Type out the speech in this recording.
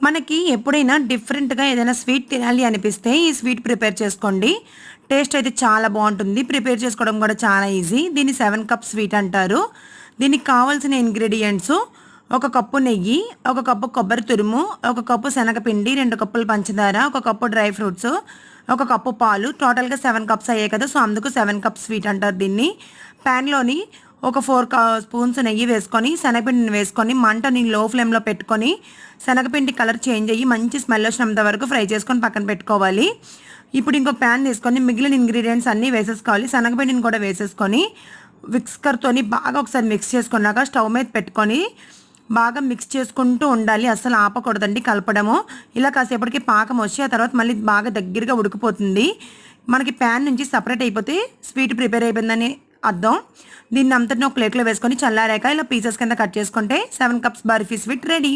మనకి ఎప్పుడైనా డిఫరెంట్‌గా ఏదైనా స్వీట్ తినాలి అనిపిస్తే ఈ స్వీట్ ప్రిపేర్ చేసుకోండి. టేస్ట్ అయితే చాలా బావుంటుంది. ప్రిపేర్ చేసుకోవడం కూడా చాలా ఈజీ. దీన్ని 7 కప్ స్వీట్ అంటారు. దీనికి కావాల్సిన ఇంగ్రీడియెంట్స్ ఒక కప్పు నెయ్యి, ఒక కప్పు కొబ్బరి తురుము, ఒక కప్పు శనగపిండి, 2 కప్పులు పంచదార, ఒక కప్పు డ్రై ఫ్రూట్స్, ఒక కప్పు పాలు. టోటల్‌గా 7 కప్స్ అయ్యాయి కదా! సో, అందుకు 7 కప్ స్వీట్ అంటారు దీన్ని. ప్యాన్‌లోని ఒక 4 స్పూన్స్ నెయ్యి వేసుకొని, శనగపిండిని వేసుకొని, మంటని లో ఫ్లేమ్‌లో పెట్టుకొని, శనగపిండి కలర్ చేంజ్ అయ్యి మంచి స్మెల్ వచ్చినంత వరకు ఫ్రై చేసుకొని పక్కన పెట్టుకోవాలి. ఇప్పుడు ఇంకో ప్యాన్ తీసుకొని మిగిలిన ఇంగ్రీడియెంట్స్ అన్నీ వేసేసుకోవాలి. శనగపిండిని కూడా వేసేసుకొని, విస్కర్‌తోని బాగా ఒకసారి మిక్స్ చేసుకున్నాక స్టవ్ మీద పెట్టుకొని, బాగా మిక్స్ చేసుకుంటూ ఉండాలి. అస్సలు ఆపకూడదండి కలపడము. ఇలా కాసేపటికి పాకం వచ్చి, ఆ తర్వాత మళ్ళీ బాగా దగ్గరగా ఉడికిపోతుంది. మనకి ప్యాన్ నుంచి సెపరేట్ అయిపోతే స్వీట్ ప్రిపేర్ అయిపోయిందని అర్థం. దీన్ని అంతటిని ఒక ప్లేట్లో వేసుకొని చల్లారాక ఇలా పీసెస్ కింద కట్ చేసుకుంటే 7 కప్స్ బర్ఫీ స్వీట్ రెడీ.